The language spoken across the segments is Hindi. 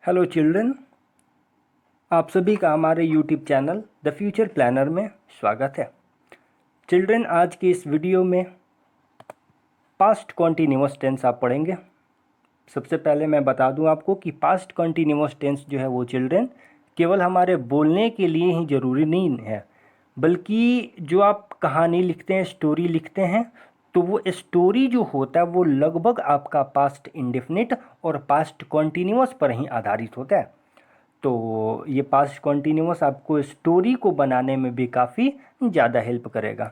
हेलो चिल्ड्रन, आप सभी का हमारे YouTube channel The Future Planner में स्वागत है। चिल्ड्रन, आज के इस वीडियो में पास्ट कॉन्टिन्यूअस टेंस आप पढ़ेंगे। सबसे पहले मैं बता दूं आपको कि पास्ट कॉन्टिन्यूअस टेंस जो है वो चिल्ड्रन केवल हमारे बोलने के लिए ही ज़रूरी नहीं है, बल्कि जो आप कहानी लिखते हैं, स्टोरी लिखते हैं, तो वो स्टोरी जो होता है वो लगभग आपका पास्ट इंडेफिनिट और पास्ट कॉन्टिन्यूअस पर ही आधारित होता है। तो ये पास्ट कॉन्टिन्यूअस आपको स्टोरी को बनाने में भी काफ़ी ज़्यादा हेल्प करेगा।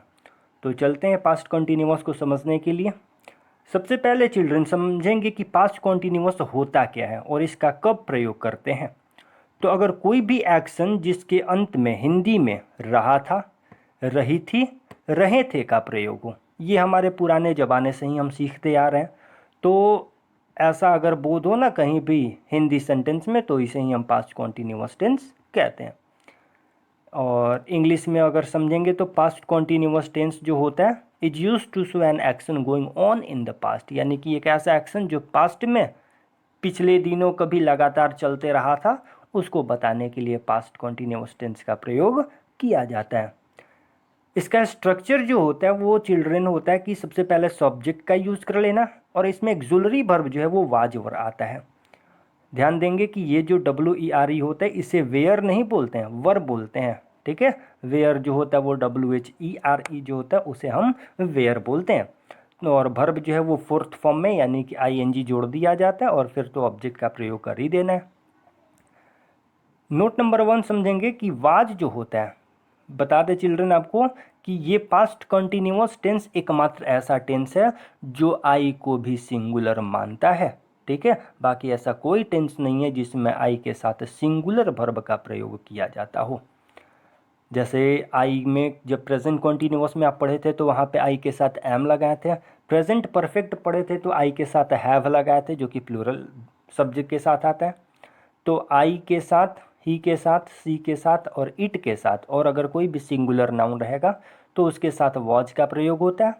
तो चलते हैं पास्ट कॉन्टिन्यूअस को समझने के लिए। सबसे पहले चिल्ड्रन समझेंगे कि पास्ट कॉन्टिन्यूअस होता क्या है और इसका कब प्रयोग करते हैं। तो अगर कोई भी एक्शन जिसके अंत में हिंदी में रहा था, रही थी, रहे थे का प्रयोग हो, ये हमारे पुराने ज़माने से ही हम सीखते आ रहे हैं। तो ऐसा अगर बोध हो ना कहीं भी हिंदी सेंटेंस में, तो इसे ही हम पास्ट कॉन्टिन्यूअस टेंस कहते हैं। और इंग्लिश में अगर समझेंगे तो पास्ट कॉन्टिन्यूअस टेंस जो होता है is use to show an action going on in the past, यानी कि एक ऐसा एक्शन जो पास्ट में पिछले दिनों कभी लगातार चलते रहा था, उसको बताने के लिए पास्ट कॉन्टिन्यूअस टेंस का प्रयोग किया जाता है। इसका स्ट्रक्चर जो होता है वो चिल्ड्रन होता है कि सबसे पहले सब्जेक्ट का यूज़ कर लेना, और इसमें एक्सुलरी वर्ब जो है वो वाज वर आता है। ध्यान देंगे कि ये जो WERE होता है इसे वेयर नहीं बोलते हैं, वर बोलते हैं। ठीक है, वेयर जो होता है वो WHERE जो होता है उसे हम वेयर बोलते हैं। और वर्ब जो है वो फोर्थ फॉर्म में, यानी कि ING जोड़ दिया जाता है, और फिर तो ऑब्जेक्ट का प्रयोग कर ही देना है। नोट नंबर 1 समझेंगे कि वाज जो होता है, बता दे चिल्ड्रन आपको कि ये पास्ट कंटिन्यूअस टेंस एकमात्र ऐसा टेंस है जो आई को भी सिंगुलर मानता है। ठीक है, बाकी ऐसा कोई टेंस नहीं है जिसमें आई के साथ सिंगुलर वर्ब का प्रयोग किया जाता हो। जैसे आई में जब प्रेजेंट कॉन्टिन्यूअस में आप पढ़े थे तो वहाँ पे आई के साथ एम लगाए थे। प्रेजेंट परफेक्ट पढ़े थे तो आई के साथ हैव लगाए थे, जो कि प्लूरल सब्जेक्ट के साथ आता है। तो आई के साथ, ही के साथ, सी के साथ और इट के साथ, और अगर कोई भी सिंगुलर नाउन रहेगा तो उसके साथ वॉज का प्रयोग होता है।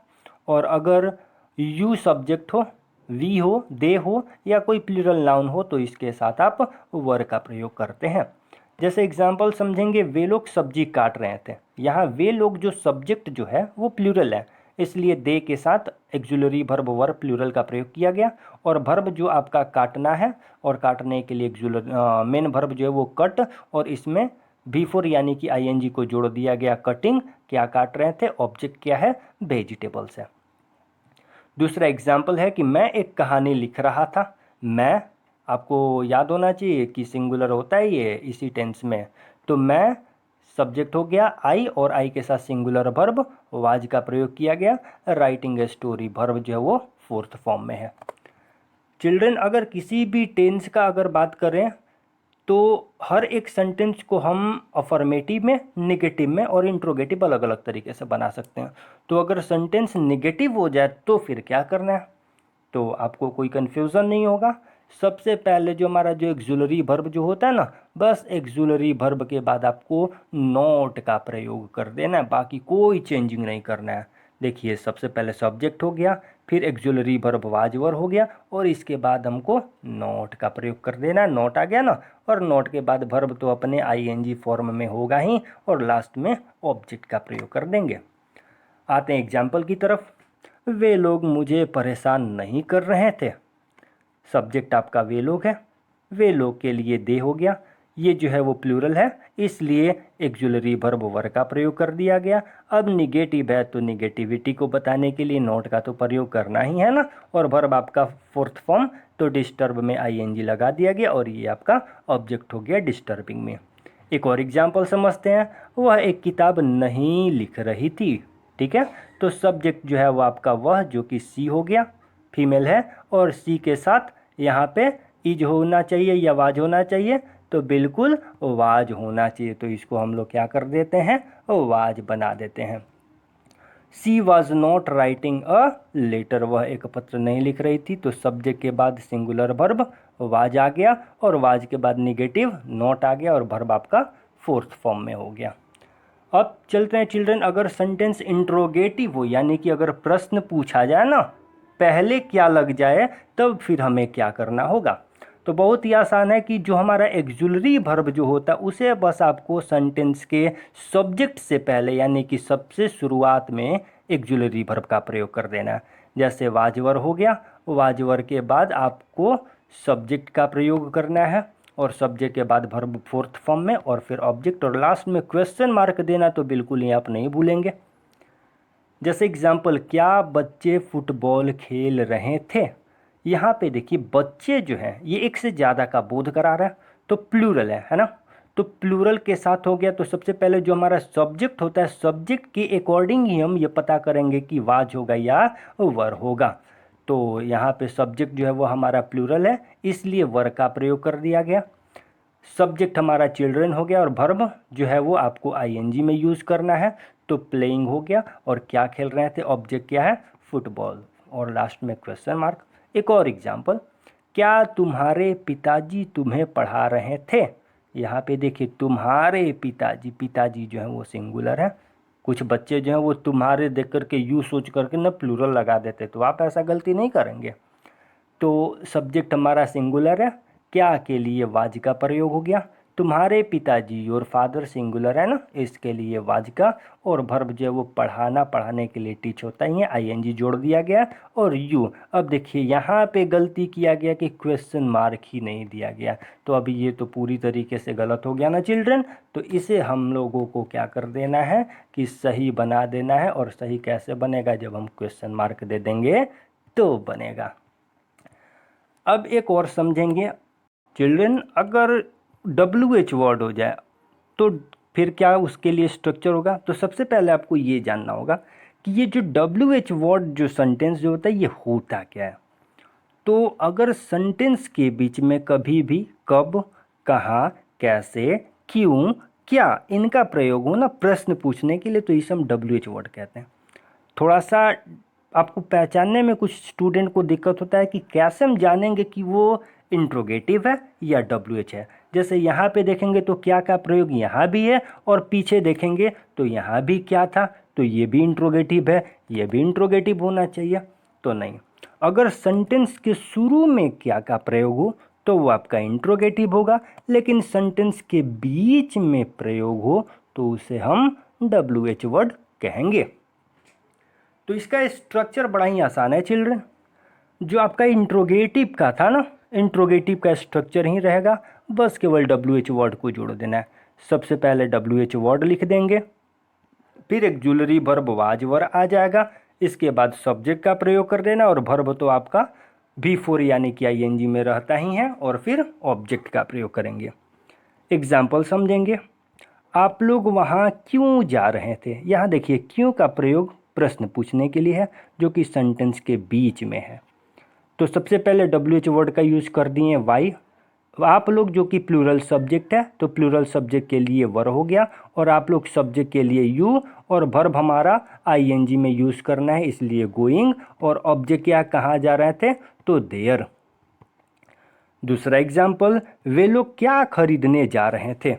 और अगर यू सब्जेक्ट हो, वी हो, दे हो, या कोई प्लूरल नाउन हो तो इसके साथ आप वर का प्रयोग करते हैं। जैसे एग्जाम्पल समझेंगे, वे लोग सब्जी काट रहे थे। यहाँ वे लोग जो सब्जेक्ट जो है वो प्लूरल है, इसलिए दे के साथ एक्सुलरी वर्ब वर प्लूरल का प्रयोग किया गया। और वर्ब जो आपका काटना है, और काटने के लिए एक्सुलर मेन वर्ब जो है वो कट, और इसमें बिफोर यानी कि ING को जोड़ दिया गया, कटिंग। क्या काट रहे थे, ऑब्जेक्ट क्या है, वेजिटेबल्स है। दूसरा एग्जाम्पल है कि मैं एक कहानी लिख रहा था। मैं, आपको याद होना चाहिए कि सिंगुलर होता है ये इसी टेंस में। तो मैं सब्जेक्ट हो गया आई, और आई के साथ सिंगुलर वर्ब वाज का प्रयोग किया गया। राइटिंग ए स्टोरी वर्ब जो है वो फोर्थ फॉर्म में है। चिल्ड्रन, अगर किसी भी टेंस का अगर बात करें तो हर एक सेंटेंस को हम अफर्मेटिव में, नेगेटिव में और इंट्रोगेटिव अलग अलग तरीके से बना सकते हैं। तो अगर सेंटेंस नेगेटिव हो जाए तो फिर क्या करना है, तो आपको कोई कन्फ्यूज़न नहीं होगा। सबसे पहले जो हमारा जो एक्सुलरी वर्ब जो होता है ना, बस एक्सुलरी वर्ब के बाद आपको नॉट का प्रयोग कर देना है, बाकी कोई चेंजिंग नहीं करना है। देखिए, सबसे पहले सब्जेक्ट हो गया, फिर एक्सुलरी वर्ब वाजवर हो गया, और इसके बाद हमको नॉट का प्रयोग कर देना है। नॉट आ गया ना, और नॉट के बाद वर्ब तो अपने ING फॉर्म में होगा ही, और लास्ट में ऑब्जेक्ट का प्रयोग कर देंगे। आते हैं एग्जाम्पल की तरफ। वे लोग मुझे परेशान नहीं कर रहे थे। सब्जेक्ट आपका वे लोग है, वे लोग के लिए दे हो गया। ये जो है वो प्लूरल है, इसलिए एक्सुलरी वर्ब वर का प्रयोग कर दिया गया। अब निगेटिव है तो निगेटिविटी को बताने के लिए नॉट का तो प्रयोग करना ही है ना, और वर्ब आपका फोर्थ फॉर्म, तो डिस्टर्ब में ING लगा दिया गया, और ये आपका ऑब्जेक्ट हो गया डिस्टर्बिंग में। एक और एग्जाम्पल समझते हैं। वह एक किताब नहीं लिख रही थी। ठीक है, तो सब्जेक्ट जो है वो आपका वह, जो कि सी हो गया, फीमेल है, और सी के साथ यहाँ पे इज होना चाहिए या वाज होना चाहिए, तो बिल्कुल वाज होना चाहिए, तो इसको हम लोग क्या कर देते हैं, वाज बना देते हैं। She was not writing a letter, वह एक पत्र नहीं लिख रही थी, तो सब्जेक्ट के बाद सिंगुलर वर्ब वाज आ गया, और वाज के बाद निगेटिव नॉट आ गया, और वर्ब आपका फोर्थ फॉर्म में हो गया। अब चलते हैं चिल्ड्रन, अगर सेंटेंस इंट्रोगेटिव हो, यानी कि अगर प्रश्न पूछा जाए ना, पहले क्या लग जाए, तब फिर हमें क्या करना होगा। तो बहुत ही आसान है कि जो हमारा एक्जुलरी वर्ब जो होता है उसे बस आपको सेंटेंस के सब्जेक्ट से पहले यानी कि सबसे शुरुआत में एक्जुलरी वर्ब का प्रयोग कर देना है। जैसे वाजवर हो गया, वाजवर के बाद आपको सब्जेक्ट का प्रयोग करना है और सब्जेक्ट के बाद वर्ब फोर्थ फॉर्म में और फिर ऑब्जेक्ट और लास्ट में क्वेश्चन मार्क देना तो बिल्कुल ही आप नहीं भूलेंगे। जैसे एग्जाम्पल, क्या बच्चे फुटबॉल खेल रहे थे। यहाँ पे देखिए बच्चे जो हैं ये एक से ज़्यादा का बोध करा रहा है तो प्लूरल है ना। तो प्लूरल के साथ हो गया तो सबसे पहले जो हमारा सब्जेक्ट होता है सब्जेक्ट के अकॉर्डिंग ही हम ये पता करेंगे कि वाज होगा या वर होगा। तो यहाँ पे सब्जेक्ट जो है वो हमारा प्लूरल है इसलिए वर का प्रयोग कर दिया गया। सब्जेक्ट हमारा चिल्ड्रन हो गया और वर्ब जो है वो आपको आईएनजी में यूज़ करना है तो प्लेइंग हो गया और क्या खेल रहे थे ऑब्जेक्ट क्या है फुटबॉल और लास्ट में क्वेश्चन मार्क। एक और एग्जांपल, क्या तुम्हारे पिताजी तुम्हें पढ़ा रहे थे। यहाँ पे देखिए तुम्हारे पिताजी, पिताजी जो है वो सिंगुलर है। कुछ बच्चे जो हैं वो तुम्हारे देख करके यू सोच करके ना प्लूरल लगा देते, तो आप ऐसा गलती नहीं करेंगे। तो सब्जेक्ट हमारा सिंगुलर है, क्या के लिए वाज का प्रयोग हो गया। तुम्हारे पिताजी योर फादर सिंगुलर है ना, इसके लिए वाज का और वर्ब जो है वो पढ़ाना, पढ़ाने के लिए टीच होता ही है, आईएनजी जोड़ दिया गया और यू। अब देखिए यहाँ पे गलती किया गया कि क्वेश्चन मार्क ही नहीं दिया गया, तो अभी ये तो पूरी तरीके से गलत हो गया ना चिल्ड्रन। तो इसे हम लोगों को क्या कर देना है कि सही बना देना है। और सही कैसे बनेगा, जब हम क्वेश्चन मार्क दे देंगे तो बनेगा। अब एक और समझेंगे चिल्ड्रन, अगर WH वर्ड हो जाए तो फिर क्या उसके लिए स्ट्रक्चर होगा। तो सबसे पहले आपको ये जानना होगा कि ये जो WH वर्ड जो सेंटेंस जो होता है ये होता क्या है। तो अगर सेंटेंस के बीच में कभी भी कब, कहाँ, कैसे, क्यों, क्या इनका प्रयोग हो ना प्रश्न पूछने के लिए तो इसे हम WH वर्ड कहते हैं। थोड़ा सा आपको पहचानने में कुछ स्टूडेंट को दिक्कत होता है कि कैसे हम जानेंगे कि वो इंट्रोगेटिव है या WH है। जैसे यहाँ पे देखेंगे तो क्या का प्रयोग यहाँ भी है और पीछे देखेंगे तो यहाँ भी क्या था, तो ये भी इंट्रोगेटिव है, ये भी इंट्रोगेटिव होना चाहिए। तो नहीं, अगर सेंटेंस के शुरू में क्या का प्रयोग हो तो वो आपका इंट्रोगेटिव होगा, लेकिन सेंटेंस के बीच में प्रयोग हो तो उसे हम WH वर्ड कहेंगे। तो इसका स्ट्रक्चर बड़ा ही आसान है चिल्ड्रन। जो आपका इंट्रोगेटिव का था ना, इंट्रोगेटिव का स्ट्रक्चर ही रहेगा, बस केवल WH वर्ड को जोड़ देना है। सबसे पहले WH वर्ड लिख देंगे, फिर एक्जुलरी वर्ब वाज वर आ जाएगा, इसके बाद सब्जेक्ट का प्रयोग कर देना और वर्ब तो आपका V4 यानी कि ING में रहता ही है और फिर ऑब्जेक्ट का प्रयोग करेंगे। एग्जाम्पल समझेंगे, आप लोग वहाँ क्यों जा रहे थे। यहाँ देखिए क्यों का प्रयोग प्रश्न पूछने के लिए है जो कि सेंटेंस के बीच में है। तो सबसे पहले WH वर्ड का यूज़ कर दिए वाई। आप लोग जो कि प्लूरल सब्जेक्ट है तो प्लूरल सब्जेक्ट के लिए वर हो गया और आप लोग सब्जेक्ट के लिए यू और वर्ब हमारा ING में यूज़ करना है इसलिए गोइंग और ऑब्जेक्ट क्या कहाँ जा रहे थे तो देयर। दूसरा एग्जाम्पल, वे लोग क्या खरीदने जा रहे थे।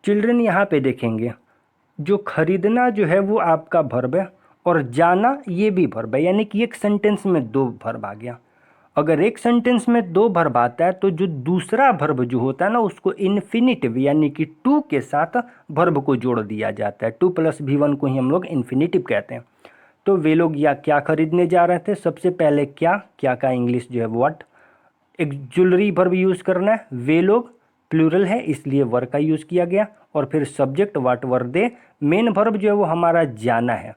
चिल्ड्रन यहाँ पे देखेंगे जो खरीदना जो है वो आपका वर्ब है और जाना ये भी वर्ब है, यानी कि एक सेंटेंस में दो वर्ब आ गया। अगर एक सेंटेंस में दो वर्ब आता है तो जो दूसरा वर्ब जो होता है ना उसको इन्फिनिटिव यानी कि टू के साथ वर्ब को जोड़ दिया जाता है। 2 + V1 को ही हम लोग इन्फिनिटिव कहते हैं। तो वे लोग या क्या खरीदने जा रहे थे, सबसे पहले क्या का इंग्लिश जो है व्हाट, एक्जुलरी वर्ब यूज़ करना है। वे लोग प्लूरल है इसलिए वर का यूज़ किया गया और फिर सब्जेक्ट वाट वर दे। मेन वर्ब जो है वो हमारा जाना है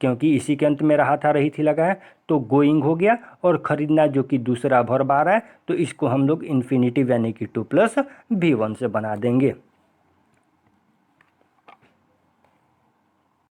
क्योंकि इसी के अंत में रहा था रही थी लगा है तो गोइंग हो गया और खरीदना जो कि दूसरा वर्ब आ रहा है तो इसको हम लोग इन्फिनिटिव यानी कि 2 + V1 से बना देंगे।